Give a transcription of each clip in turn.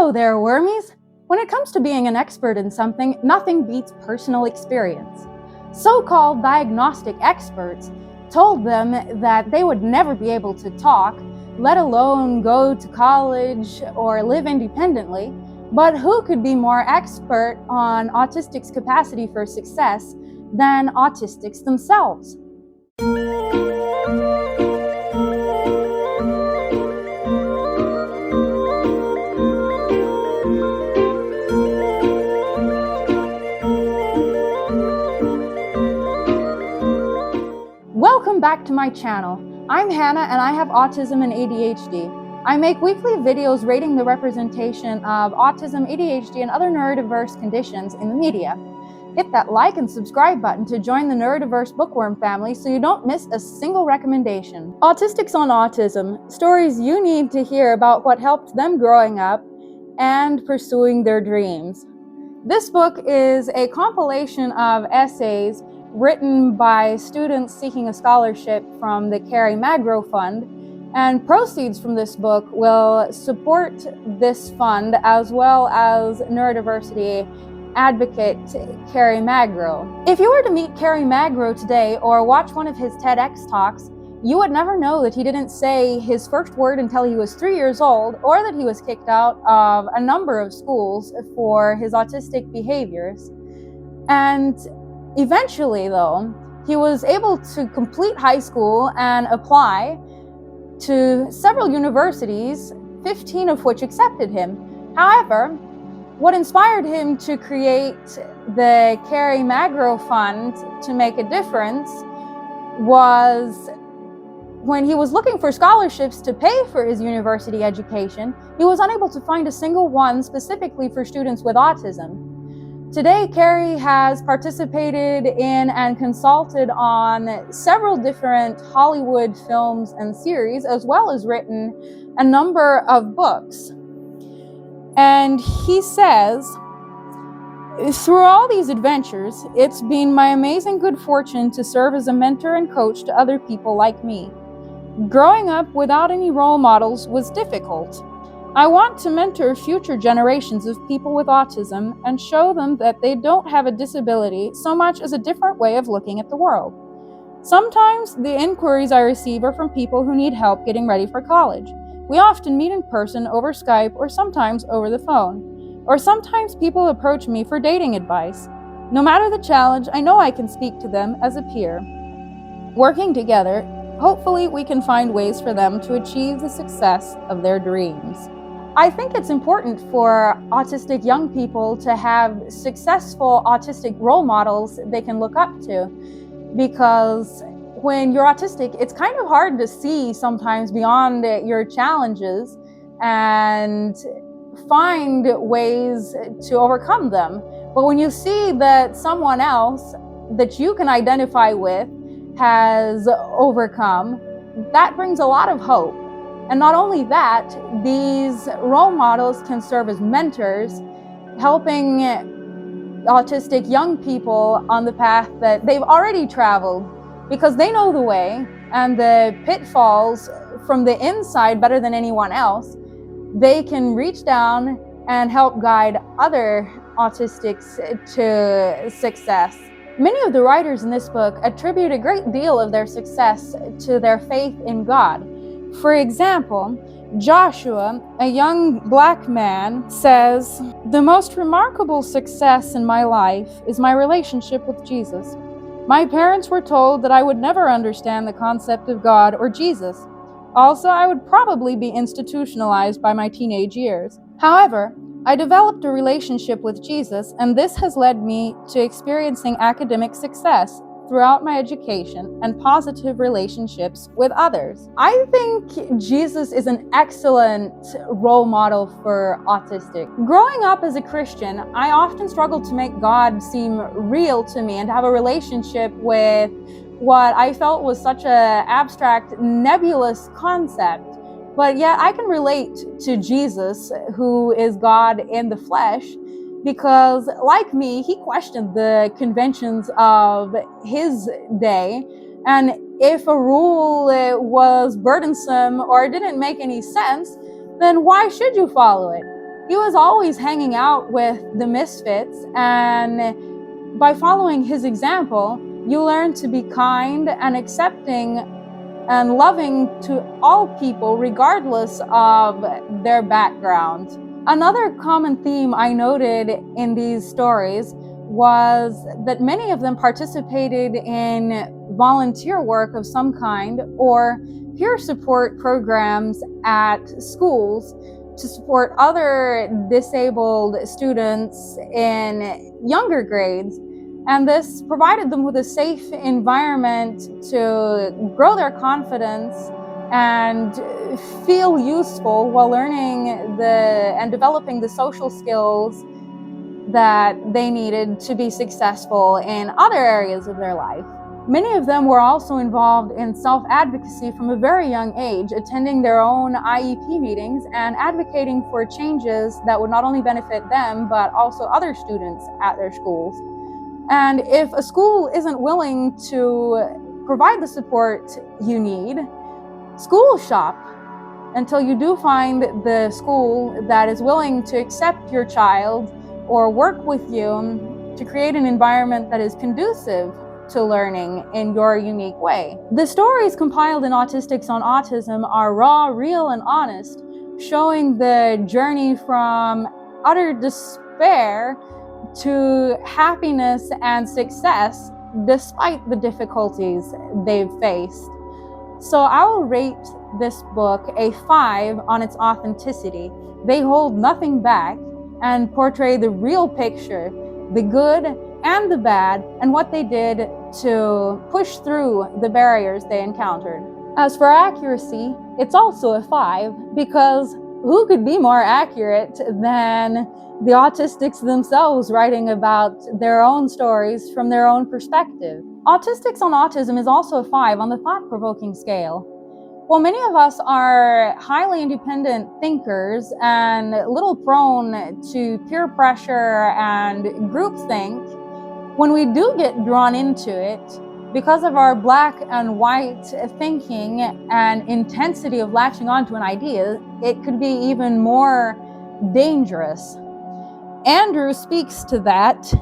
Hello there, wormies! When it comes to being an expert in something, nothing beats personal experience. So-called diagnostic experts told them that they would never be able to talk, let alone go to college or live independently. But who could be more expert on autistics' capacity for success than autistics themselves? Welcome back to my channel. I'm Hannah and I have autism and ADHD. I make weekly videos rating the representation of autism, ADHD, and other neurodiverse conditions in the media. Hit that like and subscribe button to join the neurodiverse bookworm family so you don't miss a single recommendation. Autistics on Autism, stories you need to hear about what helped them growing up and pursuing their dreams. This book is a compilation of essays written by students seeking a scholarship from the Kerry Magro Fund, and proceeds from this book will support this fund as well as neurodiversity advocate Kerry Magro. If you were to meet Kerry Magro today or watch one of his TEDx talks, you would never know that he didn't say his first word until he was 3 years old, or that he was kicked out of a number of schools for his autistic behaviors. And eventually, though, he was able to complete high school and apply to several universities, 15 of which accepted him. However, what inspired him to create the Kerry Magro Fund to make a difference was when he was looking for scholarships to pay for his university education, he was unable to find a single one specifically for students with autism. Today, Kerry has participated in and consulted on several different Hollywood films and series, as well as written a number of books. And he says, through all these adventures, it's been my amazing good fortune to serve as a mentor and coach to other people like me. Growing up without any role models was difficult. I want to mentor future generations of people with autism and show them that they don't have a disability so much as a different way of looking at the world. Sometimes the inquiries I receive are from people who need help getting ready for college. We often meet in person over Skype or sometimes over the phone. Or sometimes people approach me for dating advice. No matter the challenge, I know I can speak to them as a peer. Working together, hopefully we can find ways for them to achieve the success of their dreams. I think it's important for autistic young people to have successful autistic role models they can look up to, because when you're autistic, it's kind of hard to see sometimes beyond your challenges and find ways to overcome them. But when you see that someone else that you can identify with has overcome, that brings a lot of hope. And not only that, these role models can serve as mentors, helping autistic young people on the path that they've already traveled, because they know the way and the pitfalls from the inside better than anyone else. They can reach down and help guide other autistics to success. Many of the writers in this book attribute a great deal of their success to their faith in God. For example, Joshua, a young black man, says, "The most remarkable success in my life is my relationship with Jesus. My parents were told that I would never understand the concept of God or Jesus. Also, I would probably be institutionalized by my teenage years. However, I developed a relationship with Jesus, and this has led me to experiencing academic success throughout my education and positive relationships with others." I think Jesus is an excellent role model for autistic. Growing up as a Christian, I often struggled to make God seem real to me and to have a relationship with what I felt was such an abstract, nebulous concept. But yet I can relate to Jesus, who is God in the flesh, because like me, he questioned the conventions of his day. And if a rule was burdensome or didn't make any sense, then why should you follow it? He was always hanging out with the misfits, and by following his example, you learn to be kind and accepting and loving to all people regardless of their background. Another common theme I noted in these stories was that many of them participated in volunteer work of some kind or peer support programs at schools to support other disabled students in younger grades. And this provided them with a safe environment to grow their confidence and feel useful while learning and developing the social skills that they needed to be successful in other areas of their life. Many of them were also involved in self-advocacy from a very young age, attending their own IEP meetings and advocating for changes that would not only benefit them, but also other students at their schools. And if a school isn't willing to provide the support you need, school shop until you do find the school that is willing to accept your child or work with you to create an environment that is conducive to learning in your unique way. The stories compiled in Autistics on Autism are raw, real, and honest, showing the journey from utter despair to happiness and success despite the difficulties they've faced. So I will rate this book a 5 on its authenticity. They hold nothing back and portray the real picture, the good and the bad, and what they did to push through the barriers they encountered. As for accuracy, it's also a 5 because who could be more accurate than the autistics themselves writing about their own stories from their own perspective. Autistics on Autism is also a 5 on the thought-provoking scale. While many of us are highly independent thinkers and little prone to peer pressure and groupthink, when we do get drawn into it, because of our black and white thinking and intensity of latching onto an idea, it could be even more dangerous. Andrew speaks to that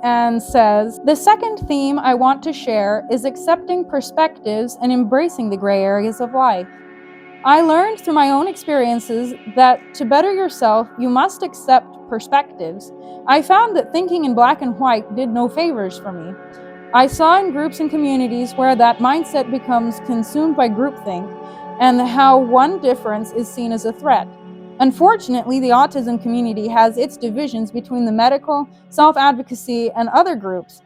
and says, "The second theme I want to share is accepting perspectives and embracing the gray areas of life. I learned through my own experiences that to better yourself, you must accept perspectives. I found that thinking in black and white did no favors for me. I saw in groups and communities where that mindset becomes consumed by groupthink and how one difference is seen as a threat. Unfortunately, the autism community has its divisions between the medical, self-advocacy, and other groups.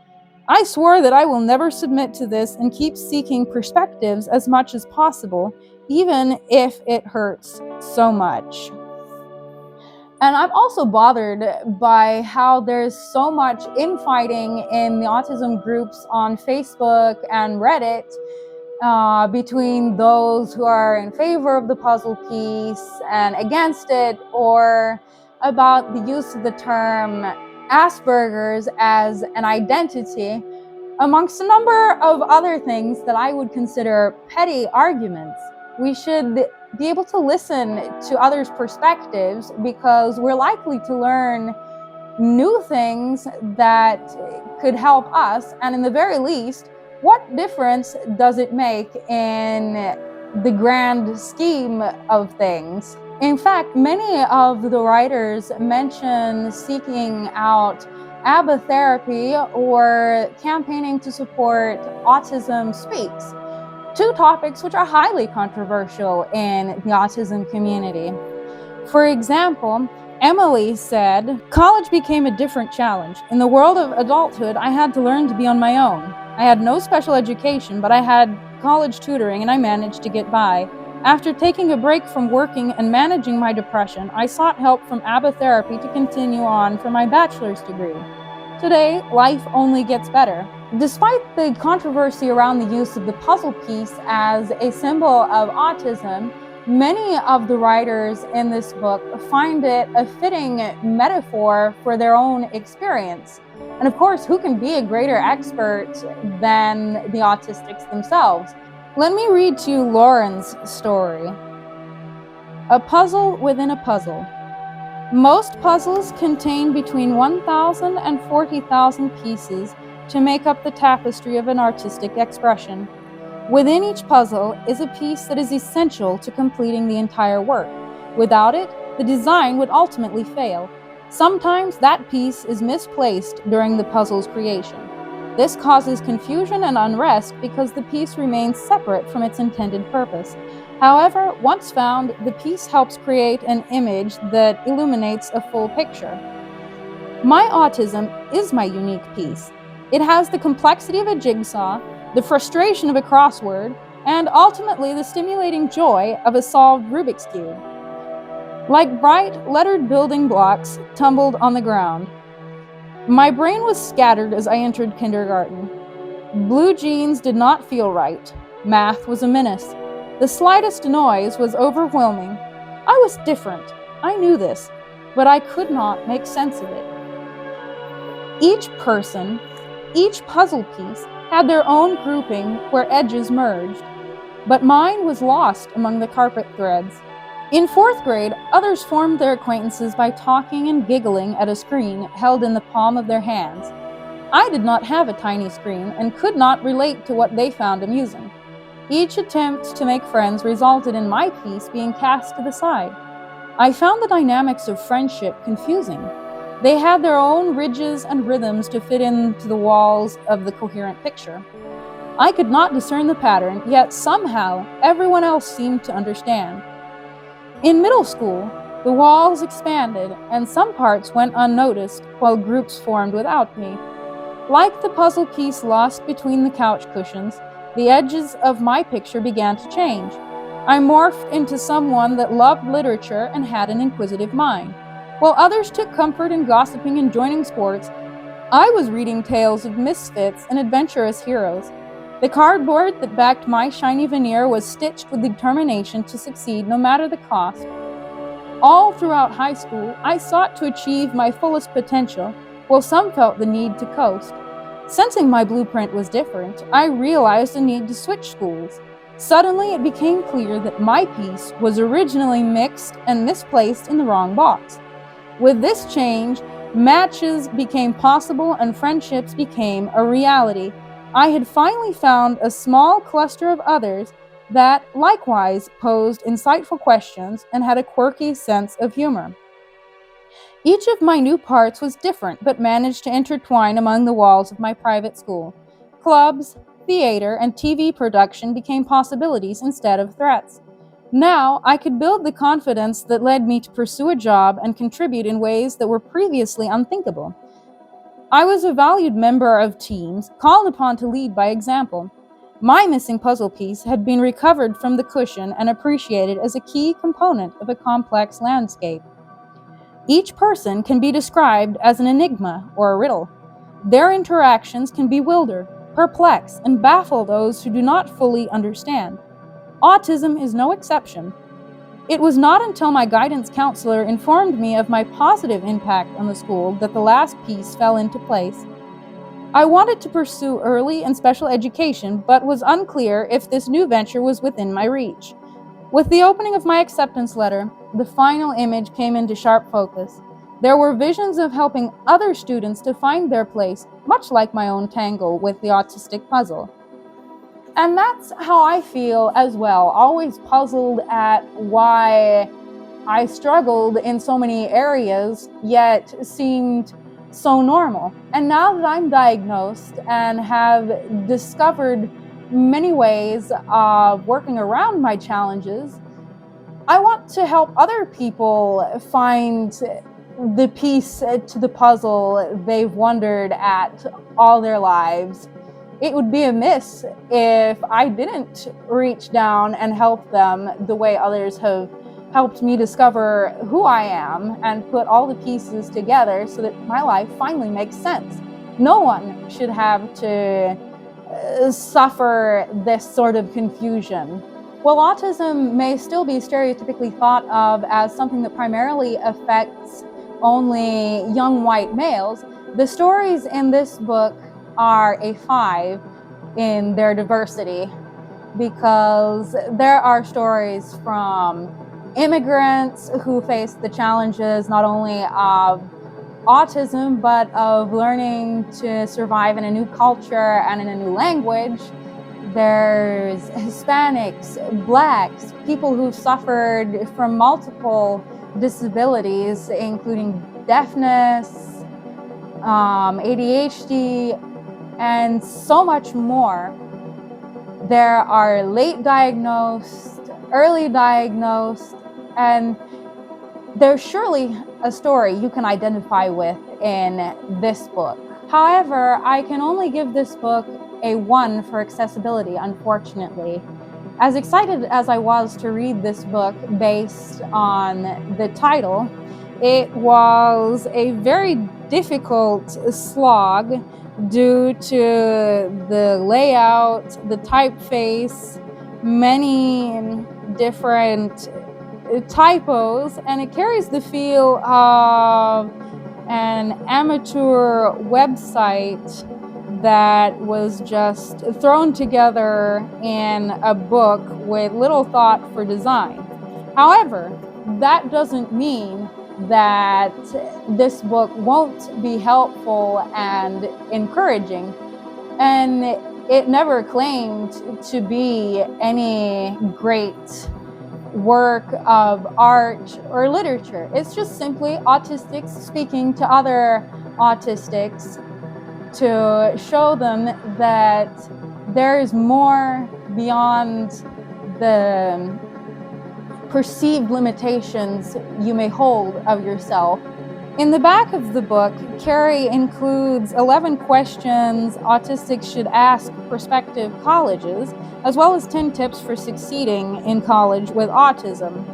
I swore that I will never submit to this and keep seeking perspectives as much as possible, even if it hurts so much." And I'm also bothered by how there's so much infighting in the autism groups on Facebook and Reddit between those who are in favor of the puzzle piece and against it, or about the use of the term Asperger's as an identity, amongst a number of other things that I would consider petty arguments. We should be able to listen to others' perspectives because we're likely to learn new things that could help us, and in the very least, what difference does it make in the grand scheme of things? In fact, many of the writers mention seeking out ABBA therapy or campaigning to support Autism Speaks, 2 topics which are highly controversial in the autism community. For example, Emily said, "College became a different challenge. In the world of adulthood, I had to learn to be on my own. I had no special education, but I had college tutoring and I managed to get by. After taking a break from working and managing my depression, I sought help from ABBA therapy to continue on for my bachelor's degree. Today, life only gets better." Despite the controversy around the use of the puzzle piece as a symbol of autism, many of the writers in this book find it a fitting metaphor for their own experience. And of course, who can be a greater expert than the autistics themselves? Let me read to you Lauren's story. A puzzle within a puzzle. Most puzzles contain between 1,000 and 40,000 pieces to make up the tapestry of an artistic expression. Within each puzzle is a piece that is essential to completing the entire work. Without it, the design would ultimately fail. Sometimes that piece is misplaced during the puzzle's creation. This causes confusion and unrest because the piece remains separate from its intended purpose. However, once found, the piece helps create an image that illuminates a full picture. My autism is my unique piece. It has the complexity of a jigsaw, the frustration of a crossword, and ultimately the stimulating joy of a solved Rubik's Cube. Like bright, lettered building blocks tumbled on the ground. My brain was scattered as I entered kindergarten. Blue jeans did not feel right. Math was a menace. The slightest noise was overwhelming. I was different. I knew this, but I could not make sense of it. Each person, each puzzle piece, had their own grouping where edges merged, but mine was lost among the carpet threads. In fourth grade, others formed their acquaintances by talking and giggling at a screen held in the palm of their hands. I did not have a tiny screen and could not relate to what they found amusing. Each attempt to make friends resulted in my piece being cast to the side. I found the dynamics of friendship confusing. They had their own ridges and rhythms to fit into the walls of the coherent picture. I could not discern the pattern, yet somehow everyone else seemed to understand. In middle school, the walls expanded and some parts went unnoticed while groups formed without me. Like the puzzle piece lost between the couch cushions, the edges of my picture began to change. I morphed into someone that loved literature and had an inquisitive mind. While others took comfort in gossiping and joining sports, I was reading tales of misfits and adventurous heroes. The cardboard that backed my shiny veneer was stitched with determination to succeed no matter the cost. All throughout high school, I sought to achieve my fullest potential, while some felt the need to coast. Sensing my blueprint was different, I realized the need to switch schools. Suddenly, it became clear that my piece was originally mixed and misplaced in the wrong box. With this change, matches became possible and friendships became a reality. I had finally found a small cluster of others that likewise posed insightful questions and had a quirky sense of humor. Each of my new parts was different, but managed to intertwine among the walls of my private school. Clubs, theater, and TV production became possibilities instead of threats. Now, I could build the confidence that led me to pursue a job and contribute in ways that were previously unthinkable. I was a valued member of teams, called upon to lead by example. My missing puzzle piece had been recovered from the cushion and appreciated as a key component of a complex landscape. Each person can be described as an enigma or a riddle. Their interactions can bewilder, perplex, and baffle those who do not fully understand. Autism is no exception. It was not until my guidance counselor informed me of my positive impact on the school that the last piece fell into place. I wanted to pursue early and special education, but was unclear if this new venture was within my reach. With the opening of my acceptance letter, the final image came into sharp focus. There were visions of helping other students to find their place, much like my own tangle with the autistic puzzle. And that's how I feel as well, always puzzled at why I struggled in so many areas, yet seemed so normal. And now that I'm diagnosed and have discovered many ways of working around my challenges, I want to help other people find the piece to the puzzle they've wondered at all their lives. It would be amiss if I didn't reach down and help them the way others have helped me discover who I am and put all the pieces together so that my life finally makes sense. No one should have to suffer this sort of confusion. While autism may still be stereotypically thought of as something that primarily affects only young white males, the stories in this book are a 5 in their diversity, because there are stories from immigrants who face the challenges not only of autism, but of learning to survive in a new culture and in a new language. There's Hispanics, Blacks, people who've suffered from multiple disabilities, including deafness, ADHD, and so much more. There are late diagnosed, early diagnosed, and there's surely a story you can identify with in this book. However, I can only give this book a 1 for accessibility, unfortunately. As excited as I was to read this book based on the title, it was a very difficult slog due to the layout, the typeface, many different typos, and it carries the feel of an amateur website that was just thrown together in a book with little thought for design. However, that doesn't mean that this book won't be helpful and encouraging, and it never claimed to be any great work of art or literature. It's just simply autistics speaking to other autistics to show them that there is more beyond the perceived limitations you may hold of yourself. In the back of the book, Kerry includes 11 questions autistics should ask prospective colleges, as well as 10 tips for succeeding in college with autism.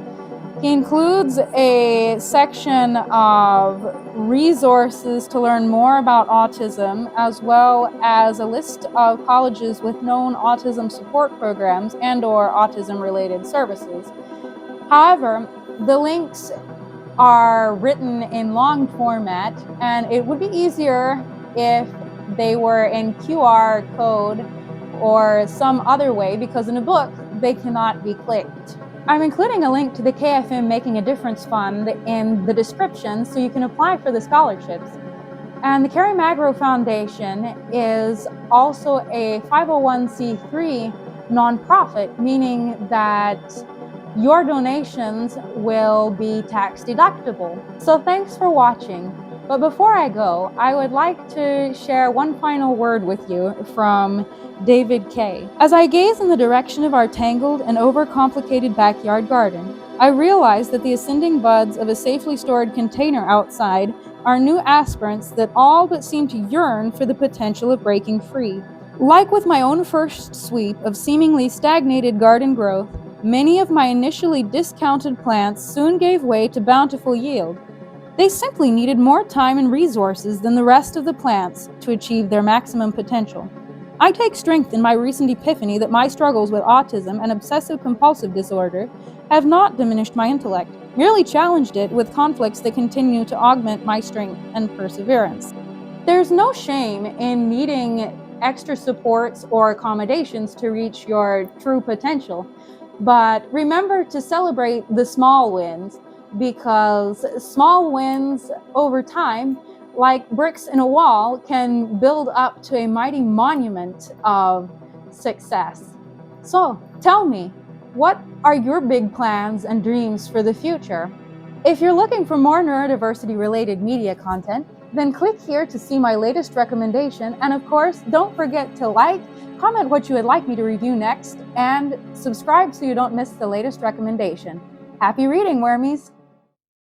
He includes a section of resources to learn more about autism, as well as a list of colleges with known autism support programs and/or autism-related services. However, the links are written in long format, and it would be easier if they were in QR code or some other way, because in a book, they cannot be clicked. I'm including a link to the KFM Making a Difference Fund in the description so you can apply for the scholarships. And the Kerry Magro Foundation is also a 501c3 nonprofit, meaning that your donations will be tax deductible. So thanks for watching. But before I go, I would like to share one final word with you from David K. As I gaze in the direction of our tangled and overcomplicated backyard garden, I realize that the ascending buds of a safely stored container outside are new aspirants that all but seem to yearn for the potential of breaking free. Like with my own first sweep of seemingly stagnated garden growth, many of my initially discounted plants soon gave way to bountiful yield. They simply needed more time and resources than the rest of the plants to achieve their maximum potential. I take strength in my recent epiphany that my struggles with autism and obsessive-compulsive disorder have not diminished my intellect, merely challenged it with conflicts that continue to augment my strength and perseverance. There's no shame in needing extra supports or accommodations to reach your true potential, but remember to celebrate the small wins, because small wins over time, like bricks in a wall, can build up to a mighty monument of success. So tell me, what are your big plans and dreams for the future? If you're looking for more neurodiversity related media content, then click here to see my latest recommendation, and of course, don't forget to like, comment what you would like me to review next, and subscribe so you don't miss the latest recommendation. Happy reading, wormies!